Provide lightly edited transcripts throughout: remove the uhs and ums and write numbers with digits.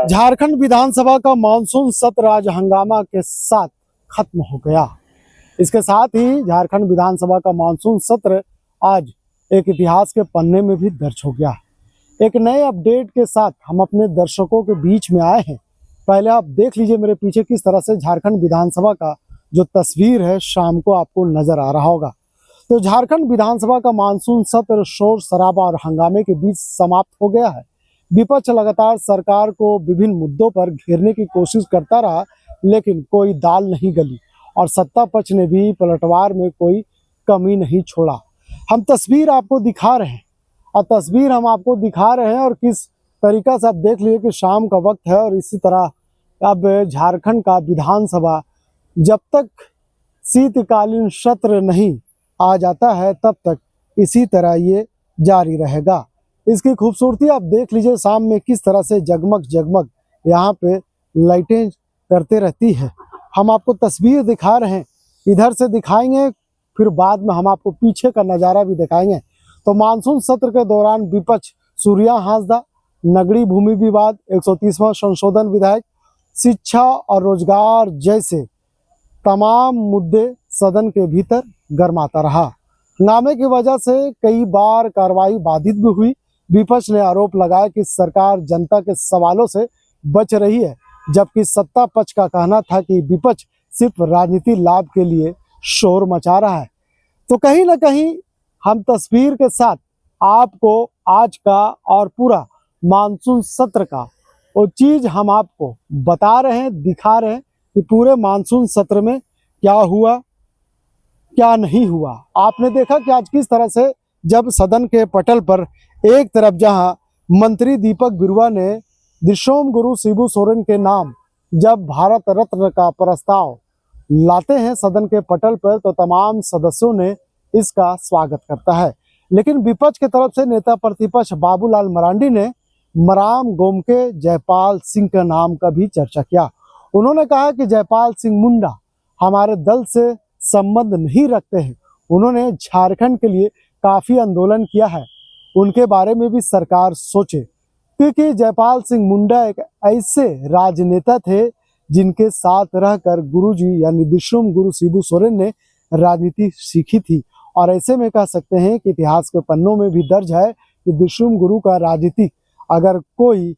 झारखंड विधानसभा का मानसून सत्र आज हंगामा के साथ खत्म हो गया। इसके साथ ही झारखंड विधानसभा का मानसून सत्र आज एक इतिहास के पन्ने में भी दर्ज हो गया। एक नए अपडेट के साथ हम अपने दर्शकों के बीच में आए हैं। पहले आप देख लीजिए मेरे पीछे किस तरह से झारखंड विधानसभा का जो तस्वीर है शाम को आपको नजर आ रहा होगा। तो झारखंड विधानसभा का मानसून सत्र शोर शराबा और हंगामे के बीच समाप्त हो गया है। विपक्ष लगातार सरकार को विभिन्न मुद्दों पर घेरने की कोशिश करता रहा, लेकिन कोई दाल नहीं गली और सत्ता पक्ष ने भी पलटवार में कोई कमी नहीं छोड़ा। हम तस्वीर आपको दिखा रहे हैं और किस तरीका से आप देख लीजिए कि शाम का वक्त है और इसी तरह अब झारखंड का विधानसभा जब तक शीतकालीन सत्र नहीं आ जाता है तब तक इसी तरह ये जारी रहेगा। इसकी खूबसूरती आप देख लीजिए, शाम में किस तरह से जगमग जगमग यहाँ पे लाइटें करते रहती है। हम आपको तस्वीर दिखा रहे हैं, इधर से दिखाएंगे, फिर बाद में हम आपको पीछे का नज़ारा भी दिखाएंगे। तो मानसून सत्र के दौरान विपक्ष सूर्या हांसदा, नगरीय भूमि विवाद, 130वां संशोधन विधेयक, शिक्षा और रोजगार जैसे तमाम मुद्दे सदन के भीतर गरमाता रहा। हंगामे की वजह से कई बार कार्रवाई बाधित भी हुई। विपक्ष ने आरोप लगाया कि सरकार जनता के सवालों से बच रही है, जबकि सत्ता पक्ष का कहना था कि विपक्ष सिर्फ राजनीतिक लाभ के लिए शोर मचा रहा है। तो कहीं ना कहीं हम तस्वीर के साथ आपको आज का और पूरा मानसून सत्र का वो चीज हम आपको बता रहे हैं, दिखा रहे हैं कि पूरे मानसून सत्र में क्या हुआ क्या नहीं हुआ। आपने देखा कि आज किस तरह से जब सदन के पटल पर एक तरफ जहां मंत्री दीपक बिरुवा ने दिशोम गुरु शिबू सोरेन के नाम जब भारत रत्न का प्रस्ताव लाते हैं सदन के पटल पर, तो तमाम सदस्यों ने इसका स्वागत करता है। लेकिन विपक्ष की तरफ से नेता प्रतिपक्ष बाबूलाल मरांडी ने मराम गोमके जयपाल सिंह के नाम का भी चर्चा किया। उन्होंने कहा कि जयपाल सिंह मुंडा हमारे दल से संबंध नहीं रखते हैं, उन्होंने झारखंड के लिए काफी आंदोलन किया है, उनके बारे में भी सरकार सोचे, क्योंकि जयपाल सिंह मुंडा एक ऐसे राजनेता थे जिनके साथ रहकर गुरुजी यानी दिशोम गुरु शिबू सोरेन ने राजनीति सीखी थी। और ऐसे में कह सकते हैं कि इतिहास के पन्नों में भी दर्ज है कि दिशोम गुरु का राजनीतिक अगर कोई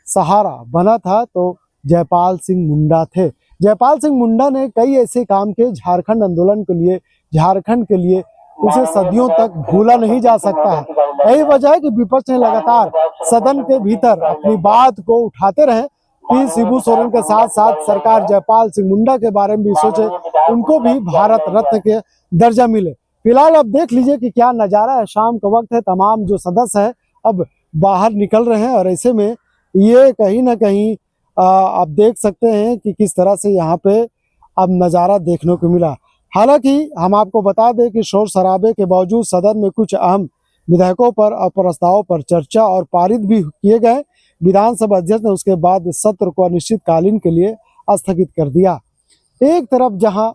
सहारा बना था तो जयपाल सिंह मुंडा थे। जयपाल सिंह मुंडा ने कई ऐसे काम किए झारखंड आंदोलन के लिए, झारखंड के लिए, उसे सदियों तक भूला नहीं जा सकता है। यही वजह है कि विपक्ष ने लगातार सदन के भीतर अपनी बात को उठाते रहे कि शिबू सोरेन के साथ साथ सरकार जयपाल सिंह मुंडा के बारे में भी सोचे, उनको भी भारत रत्न के दर्जा मिले। फिलहाल अब देख लीजिए कि क्या नज़ारा है, शाम का वक्त है, तमाम जो सदस्य है अब बाहर निकल रहे हैं और ऐसे में ये कहीं ना कहीं आप देख सकते हैं कि किस तरह से यहाँ पे अब नज़ारा देखने को मिला। हालांकि हम आपको बता दें कि शोर शराबे के बावजूद सदन में कुछ अहम विधेयकों पर और प्रस्तावों पर चर्चा और पारित भी किए गए। विधानसभा अध्यक्ष ने उसके बाद सत्र को अनिश्चितकालीन के लिए स्थगित कर दिया। एक तरफ जहां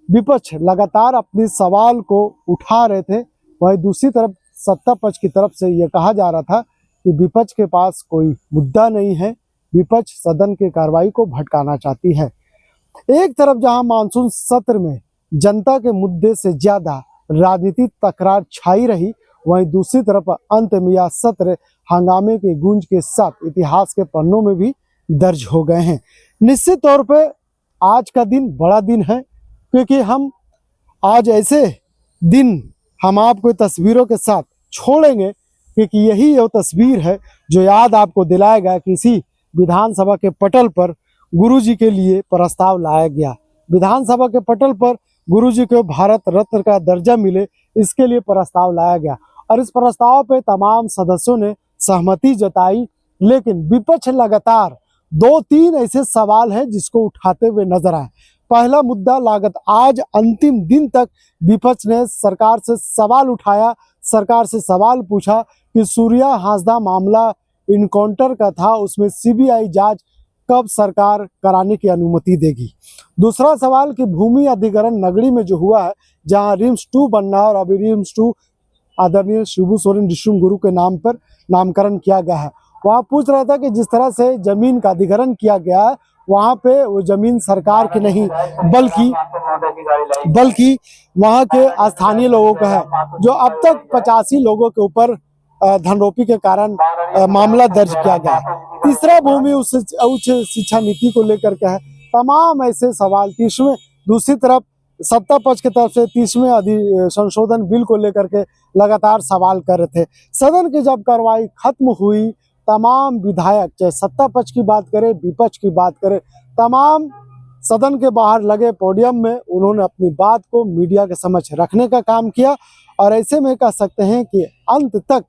विपक्ष लगातार अपने सवाल को उठा रहे थे, वहीं दूसरी तरफ सत्ता पक्ष की तरफ से यह कहा जा रहा था कि विपक्ष के पास कोई मुद्दा नहीं है, विपक्ष सदन की कार्रवाई को भटकाना चाहती है। एक तरफ जहां मानसून सत्र में जनता के मुद्दे से ज्यादा राजनीतिक तकरार छाई रही, वहीं दूसरी तरफ अंत में यह सत्र हंगामे के गूंज के साथ इतिहास के पन्नों में भी दर्ज हो गए हैं। निश्चित तौर पे आज का दिन बड़ा दिन है, क्योंकि हम आज ऐसे दिन हम आपको तस्वीरों के साथ छोड़ेंगे, क्योंकि यही वो तस्वीर है जो याद आपको दिलाएगा कि इसी विधानसभा के पटल पर गुरुजी के लिए प्रस्ताव लाया गया। विधानसभा के पटल पर गुरुजी को भारत रत्न का दर्जा मिले, इसके लिए प्रस्ताव लाया गया और इस प्रस्ताव पे तमाम सदस्यों ने सहमति जताई। लेकिन विपक्ष लगातार 2-3 ऐसे सवाल हैं जिसको उठाते हुए नजर आए। पहला मुद्दा लागत, आज अंतिम दिन तक विपक्ष ने सरकार से सवाल उठाया, सरकार से सवाल पूछा कि सूर्या हांसदा मामला इनकाउंटर का था, उसमें सीबीआई जांच कब सरकार कराने की अनुमति देगी। दूसरा सवाल कि भूमि अधिग्रहण नगरी में जो हुआ है, जहां रिम्स 2 बनना है और अभी रिम्स 2 आदरणीय शिबू सोरेन दिशोम गुरु के नाम पर नामकरण किया गया है, वहाँ पूछ रहा था कि जिस तरह से जमीन का अधिग्रहण किया गया है वहाँ पे वो जमीन सरकार की नहीं बल्कि वहाँ के स्थानीय लोगों का है, जो अब तक 85 लोगों के ऊपर धनरोपी के कारण मामला दर्ज किया गया है। तीसरा भूमि उच्च शिक्षा नीति को लेकर के है। तमाम ऐसे सवाल 30वें, दूसरी तरफ सत्ता पक्ष की तरफ से 30वें संशोधन बिल को लेकर के लगातार सवाल कर रहे थे। सदन की जब कार्रवाई खत्म हुई, तमाम विधायक, चाहे सत्ता पक्ष की बात करें, विपक्ष की बात करें, तमाम सदन के बाहर लगे पोडियम में उन्होंने अपनी बात को मीडिया के समक्ष रखने का काम किया। और ऐसे में कह सकते हैं कि अंत तक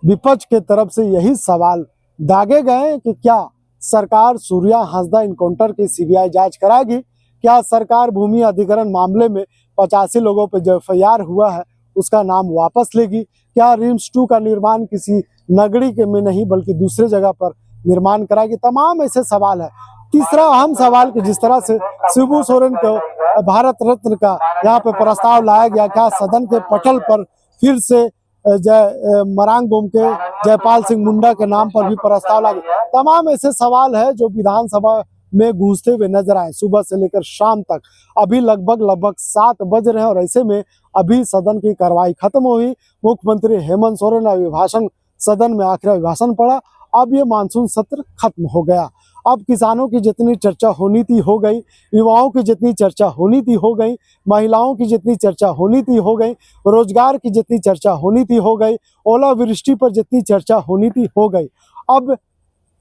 विपक्ष के तरफ से यही सवाल दागे गए कि क्या सरकार सूर्या हांसदा इनकाउंटर की सीबीआई जांच कराएगी? क्या सरकार भूमि अधिग्रहण मामले में 85 लोगों पर जो एफआईआर हुआ है उसका नाम वापस लेगी? क्या रिम्स 2 का निर्माण किसी नगरी के में नहीं बल्कि दूसरे जगह पर निर्माण कराएगी? तमाम ऐसे सवाल है। तीसरा अहम सवाल कि जिस तरह से शिबू सोरेन को भारत रत्न का यहाँ पे प्रस्ताव लाया गया, क्या सदन के पटल पर फिर से मरांग बोम के जयपाल सिंह मुंडा के नाम पर भी प्रस्ताव लाया गया? तमाम ऐसे सवाल है जो विधानसभा में गूंजते हुए नजर आए सुबह से लेकर शाम तक। अभी लगभग 7 बज रहे हैं और ऐसे में अभी सदन की कार्रवाई खत्म हुई। मुख्यमंत्री हेमंत सोरेन अभिभाषण सदन में आखिरी अभिभाषण पड़ा। अब ये मानसून सत्र खत्म हो गया। अब किसानों की जितनी चर्चा होनी थी हो गई, युवाओं की जितनी चर्चा होनी थी हो गई, महिलाओं की जितनी चर्चा होनी थी हो गई, रोजगार की जितनी चर्चा होनी थी हो गई, ओलावृष्टि पर जितनी चर्चा होनी थी हो गई। अब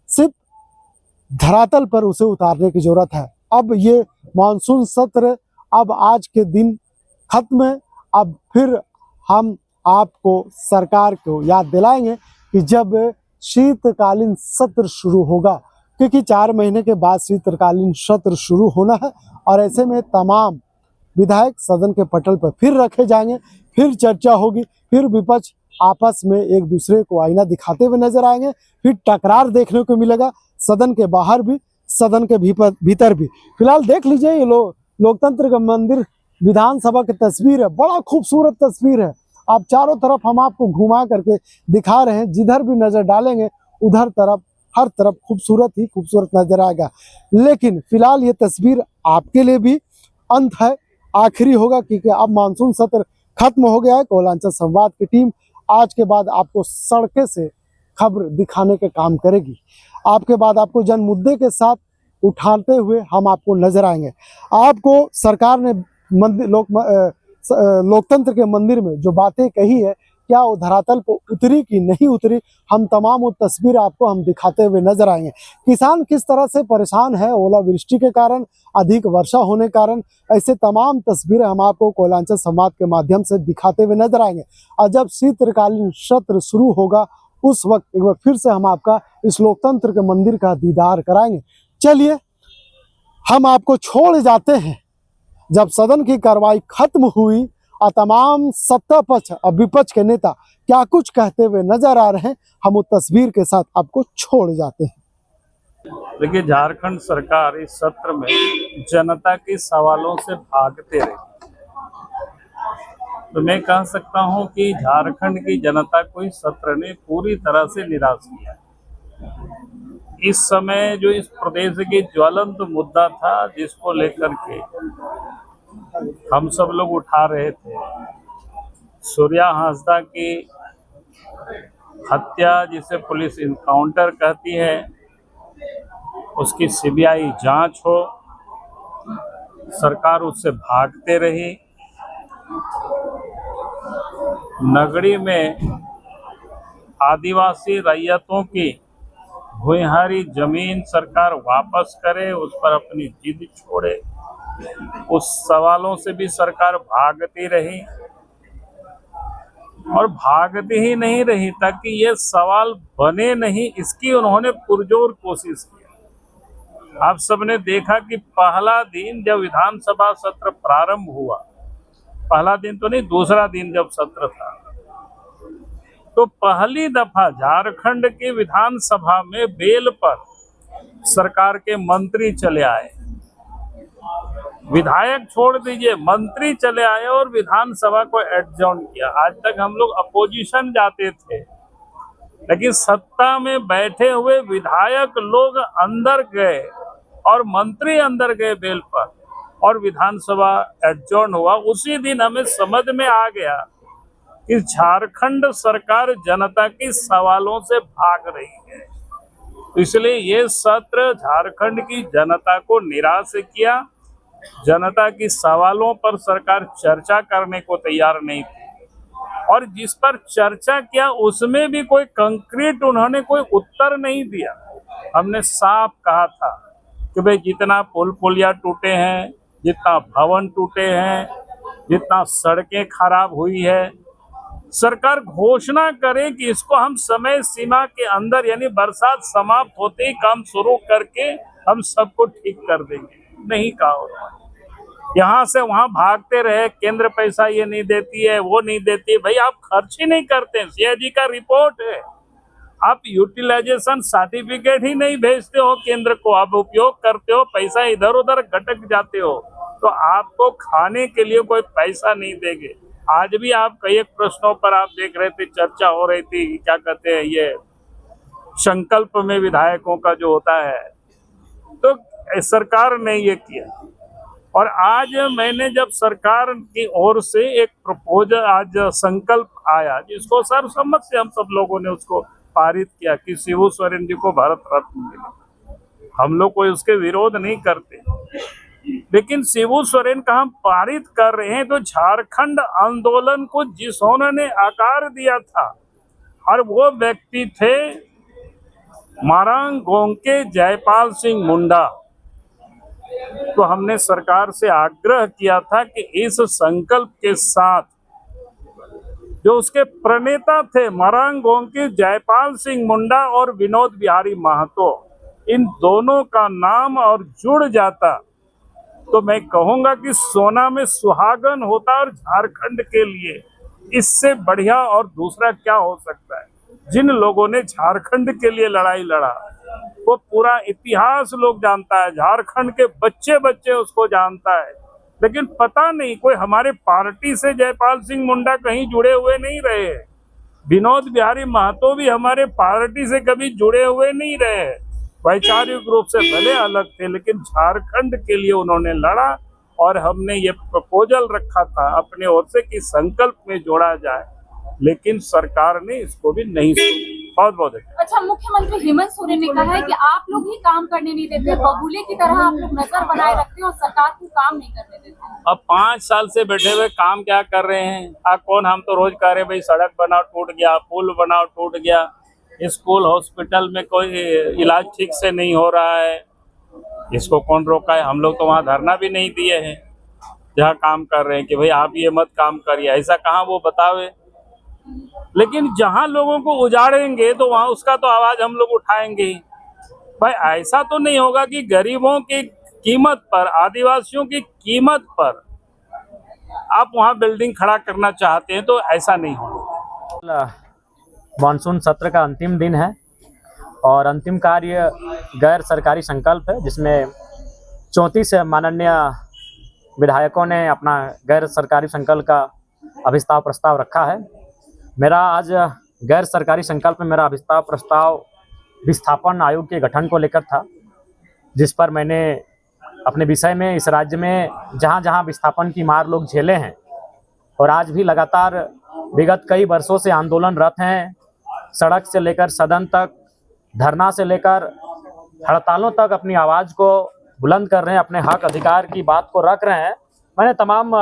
सिर्फ धरातल पर उसे उतारने की जरूरत है। अब ये मानसून सत्र अब आज के दिन खत्म है। अब फिर हम आपको सरकार को याद दिलाएंगे कि जब शीतकालीन सत्र शुरू होगा, क्योंकि 4 महीने के बाद शीतकालीन सत्र शुरू होना है और ऐसे में तमाम विधायक सदन के पटल पर फिर रखे जाएंगे, फिर चर्चा होगी, फिर विपक्ष आपस में एक दूसरे को आईना दिखाते हुए नजर आएंगे, फिर टकरार देखने को मिलेगा सदन के बाहर भी, सदन के भीतर भी। फिलहाल देख लीजिए ये लोकतंत्र का मंदिर विधानसभा की तस्वीर है, बड़ा खूबसूरत तस्वीर है। आप चारों तरफ हम आपको घुमा करके दिखा रहे हैं, जिधर भी नजर डालेंगे उधर तरफ हर तरफ खूबसूरत ही खूबसूरत नजर आएगा। लेकिन फिलहाल ये तस्वीर आपके लिए भी अंत है, आखिरी होगा, क्योंकि अब मानसून सत्र खत्म हो गया है। कोयलांचल संवाद की टीम आज के बाद आपको सड़के से खबर दिखाने के काम करेगी। आपके बाद आपको जन मुद्दे के साथ उठाते हुए हम आपको नजर आएंगे। आपको सरकार ने लोकतंत्र के मंदिर में जो बातें कही है, क्या वो धरातल पर उतरी कि नहीं उतरी, हम तमाम वो तस्वीर आपको हम दिखाते हुए नजर आएंगे। किसान किस तरह से परेशान है ओलावृष्टि के कारण, अधिक वर्षा होने के कारण, ऐसे तमाम तस्वीरें हम आपको कोयलांचल संवाद के माध्यम से दिखाते हुए नजर आएंगे। और जब शीतकालीन सत्र शुरू होगा उस वक्त एक बार फिर से हम आपका इस लोकतंत्र के मंदिर का दीदार कराएंगे। चलिए हम आपको छोड़ जाते हैं। जब सदन की कार्रवाई खत्म हुई और तमाम सत्ता पक्ष और विपक्ष के नेता क्या कुछ कहते हुए नजर आ रहे हैं, हम उस तस्वीर के साथ आपको छोड़ जाते हैं। देखिए, झारखंड सरकार इस सत्र में जनता के सवालों से भागते रही, तो मैं कह सकता हूं कि झारखंड की जनता को इस सत्र ने पूरी तरह से निराश किया। इस समय जो इस प्रदेश की ज्वलंत मुद्दा था, जिसको लेकर के हम सब लोग उठा रहे थे, सूर्या हांसदा की हत्या, जिसे पुलिस इनकाउंटर कहती है, उसकी सीबीआई जांच हो, सरकार उससे भागते रही। नगरी में आदिवासी रैयतों की भूमिहारी जमीन सरकार वापस करे, उस पर अपनी जिद छोड़े, उस सवालों से भी सरकार भागती रही। और भागती ही नहीं रही, ताकि ये सवाल बने नहीं, इसकी उन्होंने पुरजोर कोशिश की। आप सबने देखा कि पहला दिन जब विधानसभा सत्र प्रारंभ हुआ, पहला दिन तो नहीं, दूसरा दिन जब सत्र था, तो पहली दफा झारखंड की विधानसभा में बेल पर सरकार के मंत्री चले आए। विधायक छोड़ दीजिए, मंत्री चले आए और विधानसभा को एडजॉर्न किया। आज तक हम लोग अपोजिशन जाते थे, लेकिन सत्ता में बैठे हुए विधायक लोग अंदर गए और मंत्री अंदर गए बेल पर, और विधानसभा एडजॉर्न हुआ। उसी दिन हमें समझ में आ गया कि झारखंड सरकार जनता की सवालों से भाग रही है। इसलिए ये सत्र झारखंड की जनता को निराश किया। जनता की सवालों पर सरकार चर्चा करने को तैयार नहीं थी, और जिस पर चर्चा किया उसमें भी कोई कंक्रीट उन्होंने कोई उत्तर नहीं दिया। हमने साफ कहा था कि भाई जितना पुल पुलिया टूटे हैं, जितना भवन टूटे हैं, जितना सड़कें खराब हुई है, सरकार घोषणा करे कि इसको हम समय सीमा के अंदर यानी बरसात समाप्त होते ही काम शुरू करके हम सबको ठीक कर देंगे। नहीं कहा उन्होंने। यहाँ से वहां भागते रहे, केंद्र पैसा ये नहीं देती है, वो नहीं देती है। भाई आप खर्च ही नहीं करते, सीएजी का रिपोर्ट है। आप यूटिलाइजेशन सर्टिफिकेट ही नहीं भेजते हो केंद्र को, आप उपयोग करते हो, पैसा इधर उधर गटक जाते हो, तो आपको खाने के लिए कोई पैसा नहीं देंगे। आज भी आप कई प्रश्नों पर आप देख रहे थे, चर्चा हो रही थी, क्या कहते हैं ये संकल्प में विधायकों का जो होता है, तो सरकार ने ये किया। और आज मैंने जब सरकार की ओर से एक प्रपोजल, आज संकल्प आया जिसको सर्वसम्मत से हम सब लोगों ने उसको पारित किया कि शिबू सोरेन जी को भारत रत्न मिले। हम लोग कोई उसके विरोध नहीं करते, लेकिन शिबू सोरेन का हम पारित कर रहे हैं तो झारखंड आंदोलन को जिन्होंने आकार दिया था, और वो व्यक्ति थे मारांग गोंके जयपाल सिंह मुंडा। तो हमने सरकार से आग्रह किया था कि इस संकल्प के साथ जो उसके प्रणेता थे मारांग गोंके जयपाल सिंह मुंडा और विनोद बिहारी महतो, इन दोनों का नाम और जुड़ जाता तो मैं कहूंगा कि सोना में सुहागन होता। और झारखंड के लिए इससे बढ़िया और दूसरा क्या हो सकता है। जिन लोगों ने झारखंड के लिए लड़ाई लड़ा वो पूरा इतिहास लोग जानता है, झारखंड के बच्चे बच्चे उसको जानता है, लेकिन पता नहीं कोई हमारे पार्टी से जयपाल सिंह मुंडा कहीं जुड़े हुए नहीं रहे। विनोद बिहारी महतो भी हमारे पार्टी से कभी जुड़े हुए नहीं रहे, वैचारिक रूप से भले अलग थे, लेकिन झारखंड के लिए उन्होंने लड़ा। और हमने ये प्रपोजल रखा था अपने ओर से कि संकल्प में जोड़ा जाए, लेकिन सरकार ने इसको भी नहीं सुना। बहुत बहुत अच्छा, मुख्यमंत्री हेमंत सोरेन ने कहा है कि आप लोग ही काम करने नहीं देते, बबूले की तरह आप लोग नजर बनाए रखते हो और सरकार को काम नहीं करने देते। अब 5 साल से बैठे हुए काम क्या कर रहे हैं? कौन? हम तो रोज कह रहे भाई सड़क बनाओ टूट गया, पुल बनाओ टूट गया, स्कूल हॉस्पिटल में कोई इलाज ठीक से नहीं हो रहा है, इसको कौन रोका है? हम लोग तो वहाँ धरना भी नहीं दिए हैं जहाँ काम कर रहे हैं कि भाई आप ये मत काम करिए। ऐसा कहाँ वो बतावे। लेकिन जहां लोगों को उजाड़ेंगे तो वहां उसका तो आवाज हम लोग उठाएंगे ही। भाई ऐसा तो नहीं होगा कि गरीबों की कीमत पर, आदिवासियों की कीमत पर आप वहां बिल्डिंग खड़ा करना चाहते हैं, तो ऐसा नहीं होगा। मानसून सत्र का अंतिम दिन है और अंतिम कार्य गैर सरकारी संकल्प है, जिसमें 34 माननीय विधायकों ने अपना गैर सरकारी संकल्प का अभिस्ताव प्रस्ताव रखा है। मेरा आज गैर सरकारी संकल्प में मेरा अभिस्ताव प्रस्ताव विस्थापन आयोग के गठन को लेकर था, जिस पर मैंने अपने विषय में इस राज्य में जहाँ जहाँ विस्थापन की मार लोग झेले हैं और आज भी लगातार विगत कई वर्षों से आंदोलनरत हैं, सड़क से लेकर सदन तक, धरना से लेकर हड़तालों तक अपनी आवाज़ को बुलंद कर रहे हैं, अपने हक अधिकार की बात को रख रहे हैं। मैंने तमाम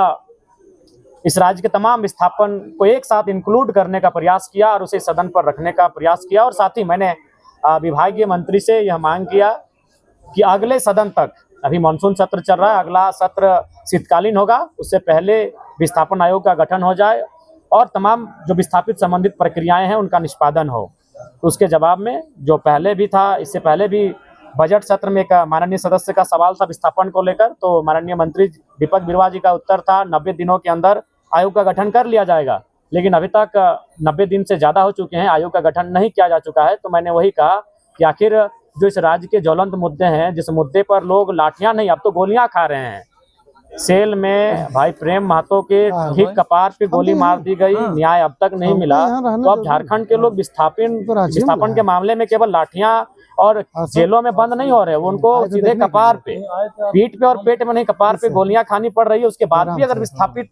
इस राज्य के तमाम विस्थापन को एक साथ इंक्लूड करने का प्रयास किया और उसे सदन पर रखने का प्रयास किया, और साथ ही मैंने विभागीय मंत्री से यह मांग किया कि अगले सदन तक, अभी मानसून सत्र चल रहा है, अगला सत्र शीतकालीन होगा, उससे पहले विस्थापन आयोग का गठन हो जाए और तमाम जो विस्थापित संबंधित प्रक्रियाएं हैं उनका निष्पादन हो। तो उसके जवाब में जो पहले भी था, इससे पहले भी बजट सत्र में एक माननीय सदस्य का सवाल था विस्थापन को लेकर, तो माननीय मंत्री दीपक बिरुवा जी का उत्तर था 90 दिनों के अंदर आयोग का गठन कर लिया जाएगा, लेकिन अभी तक 90 दिन से ज़्यादा हो चुके हैं, आयोग का गठन नहीं किया जा चुका है। तो मैंने वही कहा कि आखिर जो इस राज्य के ज्वलंत मुद्दे हैं, जिस मुद्दे पर लोग लाठियां नहीं अब तो गोलियां खा रहे हैं, सेल में भाई प्रेम महतो के ठीक कपार पे गोली मार दी गई, न्याय अब तक नहीं मिला। तो अब झारखंड के लोग विस्थापन के मामले में केवल लाठियां और जेलों में बंद नहीं हो रहे, उनको सीधे कपार पे, पीठ पे और पेट में नहीं, कपार पे गोलियां खानी पड़ रही है। उसके बाद भी अगर विस्थापित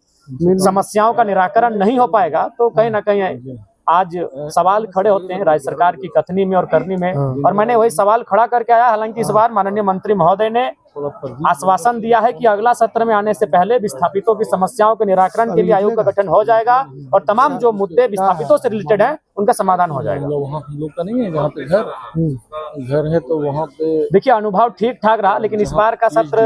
समस्याओं का निराकरण नहीं हो पाएगा तो कहीं ना कहीं आज सवाल खड़े होते हैं राज्य सरकार की कथनी में और करनी में। और मैंने वही सवाल खड़ा करके आया। हालांकि इस बार माननीय मंत्री महोदय ने आश्वासन दिया है कि अगला सत्र में आने से पहले विस्थापितों की समस्याओं के निराकरण के लिए आयोग का गठन हो जाएगा और तमाम जो मुद्दे विस्थापितों से रिलेटेड हैं उनका समाधान हो जाएगा। वहाँ हम लोग का नहीं है, जहाँ पे घर है तो वहाँ पे देखिए अनुभव ठीक ठाक रहा, लेकिन इस बार का सत्र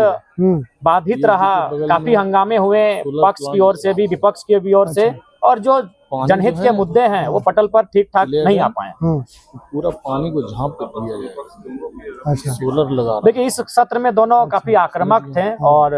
बाधित रहा। काफी हंगामे हुए पक्ष की ओर से भी विपक्ष की ओर से, और जो जनहित के मुद्दे हैं वो पटल पर ठीक ठाक नहीं आ पाए। पूरा पानी को झांप के दिया जाए। सोलर लगा, देखिए इस सत्र में दोनों काफी आक्रामक थे और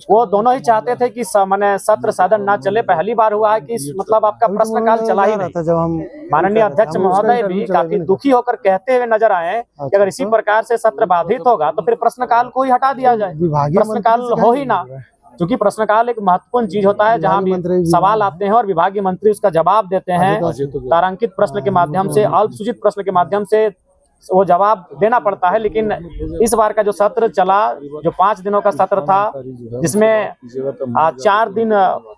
वो दोनों ही चाहते थे कि माने सत्र सदन ना चले। पहली बार हुआ है कि मतलब आपका प्रश्नकाल चला ही नहीं। जब हम माननीय अध्यक्ष महोदय भी काफी दुखी होकर कहते हुए नजर आए कि अगर इसी प्रकार से सत्र बाधित होगा तो फिर प्रश्नकाल को ही हटा दिया जाए, प्रश्नकाल हो ही ना। क्योंकि प्रश्नकाल एक महत्वपूर्ण चीज होता है जहां भी सवाल आते हैं और विभागीय मंत्री उसका जवाब देते हैं। तारांकित प्रश्न के माध्यम से, अल्पसूचित प्रश्न के माध्यम से वो जवाब देना पड़ता है। लेकिन इस बार का जो सत्र चला, जो 5 दिनों का सत्र था, जिसमें 4 दिन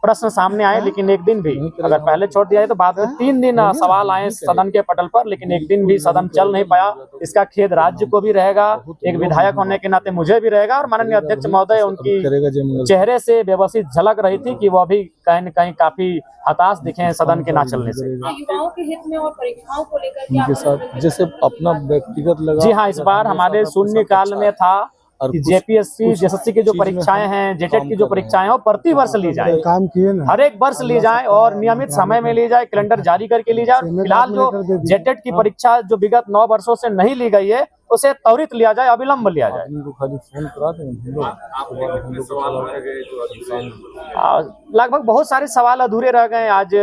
प्रश्न सामने आए, लेकिन एक दिन भी अगर पहले छोड़ दिया है तो बाद में 3 दिन सवाल आए सदन के पटल पर, लेकिन एक दिन भी सदन चल नहीं पाया। इसका खेद राज्य को भी रहेगा, एक विधायक होने के नाते मुझे भी रहेगा। और माननीय अध्यक्ष महोदय, उनकी चेहरे से व्यवस्थित झलक रही थी कि वो अभी कहीं न कहीं काफी हताश दिखे हैं सदन के ना चलने से। युवाओं के हित में और परीक्षाओं को लेकर उनके साथ जैसे अपना व्यक्तिगत लगा। जी हाँ, इस बार हमारे शून्य काल में था कि जेपीएससी जेएसएससी की जो परीक्षाएं हैं, जेटेट की जो परीक्षाएं हैं, वो प्रति वर्ष ली जाए, काम किए ना, हर एक वर्ष ली जाए और नियमित समय में ली जाए, कैलेंडर जारी करके ली जाए। फिलहाल जो जेटेट की परीक्षा जो विगत 9 वर्षों से नहीं ली गई है उसे त्वरित लिया जाए, अविलंब लिया जाए। खाली फोन करा दें लगभग बहुत सारे सवाल अधूरे रह गए। आज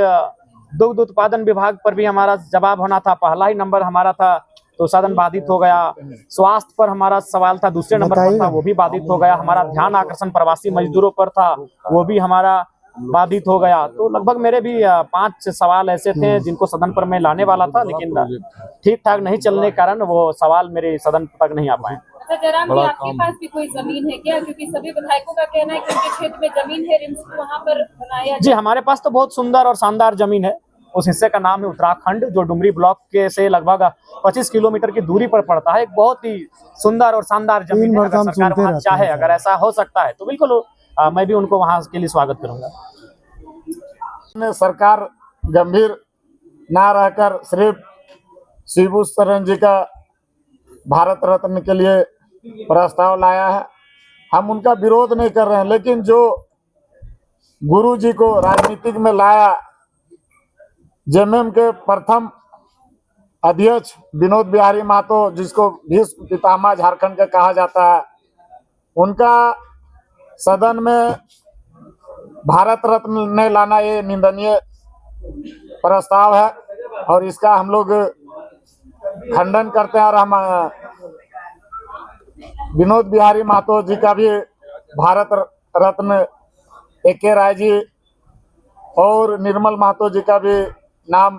दुग्ध उत्पादन विभाग पर भी हमारा जवाब होना था, पहला ही नंबर हमारा था तो सदन बाधित हो गया। स्वास्थ्य पर हमारा सवाल था, दूसरे नंबर पर था, वो भी बाधित हो गया। हमारा ध्यान आकर्षण प्रवासी मजदूरों पर था, वो भी हमारा बाधित हो गया। तो लगभग मेरे भी 5 सवाल ऐसे थे जिनको सदन पर मैं लाने वाला था, लेकिन ठीक ठाक नहीं चलने के कारण वो सवाल मेरे सदन तक नहीं आ पाए। जयराम जी, आपके पास भी कोई जमीन है क्या? क्योंकि सभी विधायकों का कहना है कि उनके क्षेत्र में जमीन है, रिम्स को वहाँ पर बनाया। जी, हमारे पास तो बहुत सुंदर और शानदार जमीन है। उस हिस्से का नाम है उत्तराखंड, जो डुमरी ब्लॉक के से लगभग 25 किलोमीटर की दूरी पर पड़ता है। एक बहुत ही सुंदर और शानदार जमीन है। अगर सरकार वहाँ चाहे, अगर ऐसा हो सकता है तो बिल्कुल मैं भी उनको वहाँ के लिए स्वागत करूंगा। सरकार गंभीर ना रहकर सिर्फ शिबू सोरेन जी का भारत रत्न के लिए प्रस्ताव लाया है। हम उनका विरोध नहीं कर रहे हैं, लेकिन जो गुरु जी को राजनीतिक में लाया, जेएमएम के प्रथम अध्यक्ष विनोद बिहारी महतो, जिसको भीष्म पितामह झारखंड का कहा जाता है, उनका सदन में भारत रत्न नहीं लाना ये निंदनीय प्रस्ताव है और इसका हम लोग खंडन करते हैं। और हम विनोद बिहारी महतो जी का भी भारत रत्न A.K. राय जी और निर्मल महतो जी का भी नाम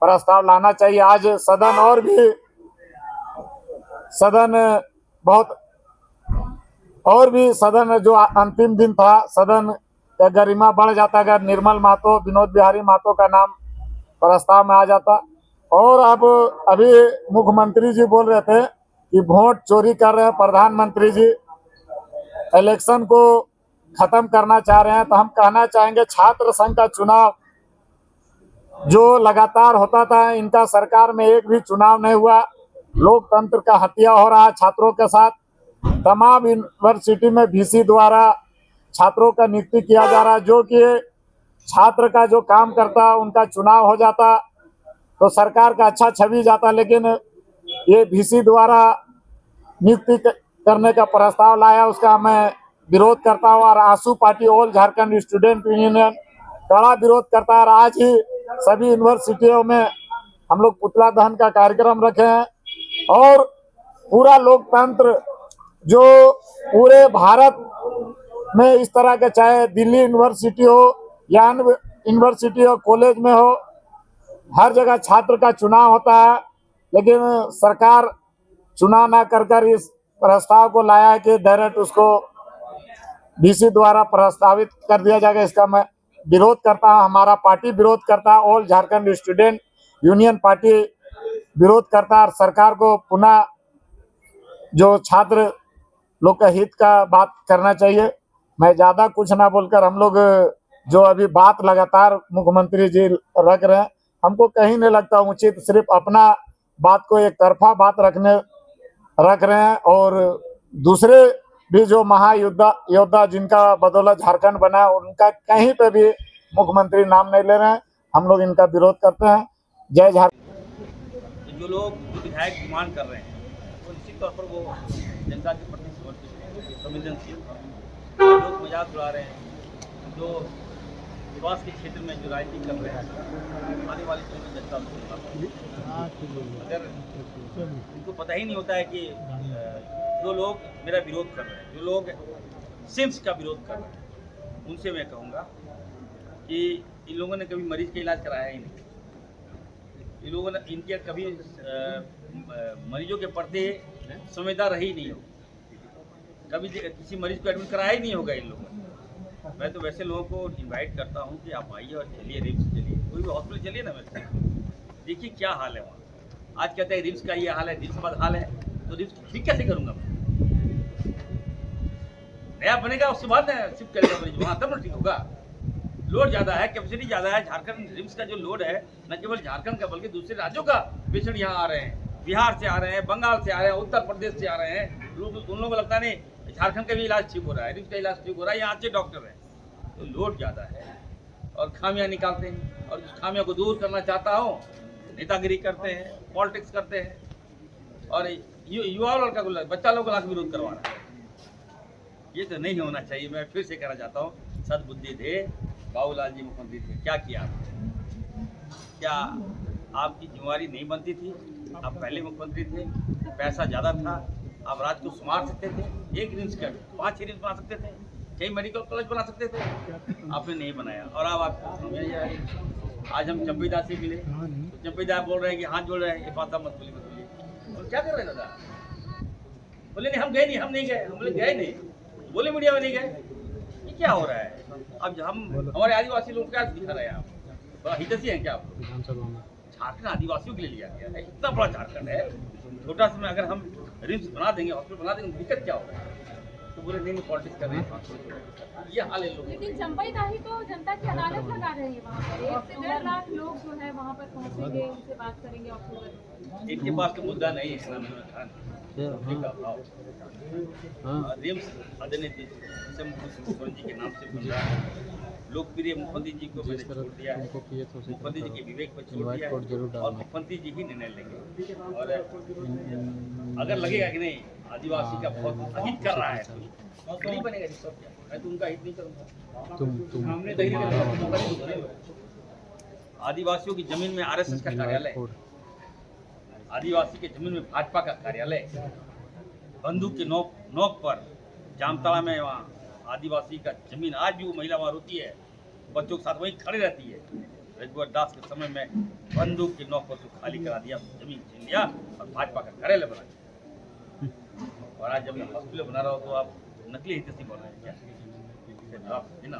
प्रस्ताव लाना चाहिए। आज सदन और भी सदन जो अंतिम दिन था, सदन का गरिमा बढ़ जाता अगर निर्मल महतो, विनोद बिहारी महतो का नाम प्रस्ताव में आ जाता। और अब अभी मुख्यमंत्री जी बोल रहे थे कि वोट चोरी कर रहे हैं प्रधानमंत्री जी, इलेक्शन को खत्म करना चाह रहे हैं। तो हम कहना चाहेंगे, छात्र संघ का चुनाव जो लगातार होता था, इनका सरकार में एक भी चुनाव नहीं हुआ। लोकतंत्र का हत्या हो रहा है छात्रों के साथ। तमाम यूनिवर्सिटी में VC द्वारा छात्रों का नियुक्ति किया जा रहा है, जो कि छात्र का जो काम करता उनका चुनाव हो जाता तो सरकार का अच्छा छवि जाता। लेकिन ये VC द्वारा नियुक्ति करने का प्रस्ताव लाया, उसका मैं विरोध करता हूँ। और आंसू party all Jharkhand student union कड़ा विरोध करता है। और आज ही सभी यूनिवर्सिटियों में हम लोग पुतला दहन का कार्यक्रम रखे हैं। और पूरा लोकतंत्र जो पूरे भारत में इस तरह के, चाहे दिल्ली यूनिवर्सिटी हो या अन्य यूनिवर्सिटी हो, कॉलेज में हो, हर जगह छात्र का चुनाव होता है, लेकिन सरकार चुनाव ना कर इस प्रस्ताव को लाया है कि डायरेक्ट उसको डीसी द्वारा प्रस्तावित कर दिया जाएगा। इसका मैं विरोध करता हूं, हमारा पार्टी विरोध करता है, all Jharkhand student union party विरोध करता है। और सरकार को पुनः जो छात्र लोग का हित का बात करना चाहिए। मैं ज्यादा कुछ ना बोलकर, हम लोग जो अभी बात लगातार मुख्यमंत्री जी रख रहे हैं, हमको कहीं नहीं लगता उचित, सिर्फ अपना बात को एक तरफा बात रख रहे हैं। और दूसरे भी जो महायोद्धा जिनका बदौलत झारखंड बना, उनका कहीं पे भी मुख्यमंत्री नाम नहीं ले रहे हैं। हम लोग इनका विरोध करते हैं। जय झारखंड। जो लोग विधायक डिमांड कर रहे हैं तो निश्चित तौर पर वो जनता के प्रति संवेदनशील, लोग मजाक उड़ा रहे हैं, जो स्वास्थ्य के क्षेत्र में जो राजनीति कर रहे हैं, आने वाले समय में जनता अगर उनको पता ही नहीं होता है कि जो लोग मेरा विरोध कर रहे हैं, जो लोग सिम्स का विरोध कर रहे हैं, उनसे मैं कहूँगा कि इन लोगों ने कभी मरीज का इलाज कराया ही नहीं। इन लोगों ने इनके कभी मरीजों के प्रति संवेदना रही नहीं हो, कभी किसी मरीज को एडमिट कराया ही नहीं होगा इन लोगों ने। मैं तो वैसे लोगों को इनवाइट करता हूँ कि आप आइए और चलिए, रिम्स चलिए, कोई भी हॉस्पिटल चलिए ना, मेरे देखिए क्या हाल है वहाँ। आज कहते हैं रिम्स का ये हाल है, रिम्स का हाल है, तो रिम्स ठीक कैसे करूँगा मैं? नया बनेगा उसके बाद शिफ्ट करेगा मरीज वहाँ, तब ना ठीक होगा। लोड ज़्यादा है, कैपेसिटी ज़्यादा है। झारखंड रिम्स का जो लोड है, न केवल झारखंड का बल्कि दूसरे राज्यों का पेशेंट यहाँ आ रहे हैं, बिहार से आ रहे हैं, बंगाल से आ रहे हैं, उत्तर प्रदेश से आ रहे हैं। लोग उन लोगों को लगता नहीं झारखंड का भी इलाज ठीक हो रहा है, रिम्स का इलाज ठीक हो रहा है, यहाँ अच्छे डॉक्टर हैं। तो लोड ज़्यादा है और खामियां निकालते हैं, और उस खामियों को दूर करना चाहता हूँ, नेतागिरी करते हैं, पॉलिटिक्स करते हैं, और युवा लड़का को, बच्चा लोग का विरोध करवा रहा है। ये तो नहीं होना चाहिए। मैं फिर से कहना चाहता हूँ, सद्बुद्धि थे बाबूलाल जी मुख्यमंत्री थे, क्या किया? क्या आपकी जिम्मेवारी नहीं बनती थी? आप पहले मुख्यमंत्री थे, पैसा ज़्यादा था, आप राज्य को संभाल सकते थे। एक रिम्स का 5 रिम्स बना सकते थे, कई मेडिकल कॉलेज बना सकते थे, आपने नहीं बनाया। और अब आप आज हम चंपीदास से मिले तो चंपीदास बोल रहे हैं कि हाथ जोड़ रहे हैं, ये बात मत बोलिए। और क्या कर रहे हैं दादा? बोले नहीं हम गए नहीं, हम नहीं गए। हम बोले गए नहीं, बोले मीडिया में नहीं गए। ये क्या हो रहा है? अब हम हमारे आदिवासी लोग क्या दिखा रहे हैं? आप बड़ा हितैषी हैं क्या? आप झारखंड आदिवासियों के लिए लिया गया है, इतना बड़ा झारखंड है, छोटा सा में अगर हम रिम्स बना देंगे, हॉस्पिटल बना देंगे, दिक्कत क्या हो रहा है? तो बोले नहीं पॉलिटिक्स कर रहे हैं। ये हाल है लोगों। लेकिन चंपईदाही तो जनता की अदालत लगा रहे हैं, वहाँ पर 1 से 1.5 लाख लोग जो है वहाँ पर पहुँचेंगे, उनसे बात करेंगे अक्टूबर। इनके पास तो मुद्दा नहीं है ना, रिम्स आदरणीय मुख्यमंत्री के नाम से बन रहा है। लोकप्रिय मुख्यमंत्री जी को मैंने छोड़ दिया है, मुख्यमंत्री जी के विवेक पर छोड़ दिया है, और मुख्यमंत्री जी ही निर्णय लेंगे। और अगर लगेगा कि नहीं आदिवासी का बहुत हित कर रहा है तो नहीं बनेगा रिसोर्ट क्या? मैं तो उनका हित नहीं करूँगा। हमने आदिवासियों की जमीन में आरएसएस का कार्यालय, आदिवासी के जमीन में भाजपा का कार्यालय, बंदूक के नोक पर जामताड़ा में वहाँ आदिवासी का जमीन, आज भी वो महिला वहाँ रोती है, बच्चों के साथ वहीं खड़े रहती है। रघुवर दास के समय में बंदूक के नोक पर उसको खाली करा दिया, जमीन छीन लिया और भाजपा का कार्यालय बना दिया। और आज जब मैं हॉस्पिटल बना रहा हूँ तो आप नकली हितैषी बोल रहे हैं क्या? आप है ना,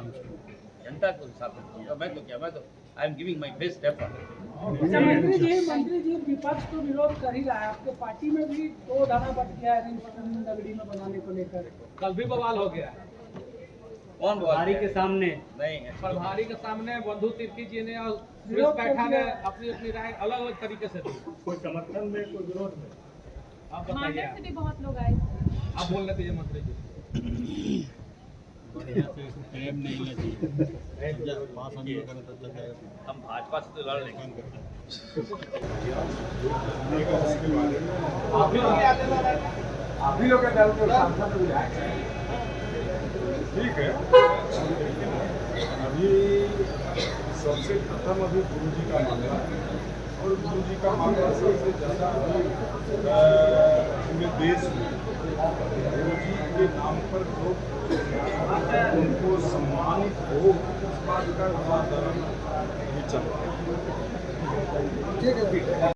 जनता को साथ रखिए। मैं तो क्या, मैं तो I am giving my best effort. मंत्री जी विपक्ष तो विरोध कर ही रहा है, आपके पार्टी में भी 2 धारा बच गया है रिम्स नगरी में बनाने को लेकर, कल भी बवाल हो गया। कौन प्रभारी के सामने नहीं है, प्रभारी के सामने बंधु तिर्की जी ने और सुरेश बैठा ने अपनी अपनी राय अलग अलग तरीके से दी। कोई समर्थन में, कोई विरोध में। आप बताइए, से भी बहुत लोग आए। आप बोल रहे थे मंत्री जी। हम भाजपा से तो लड़ लेंगे। आप भी लोग के दल के सांसद विधायक हैं, ठीक है। अभी सबसे प्रथम अभी गुरुजी का मामला, और गुरुजी का मामला सबसे ज़्यादा पूरे देश में गुरुजी के के नाम पर जो उनको सम्मानित हो इस बात का ये चल रहा है।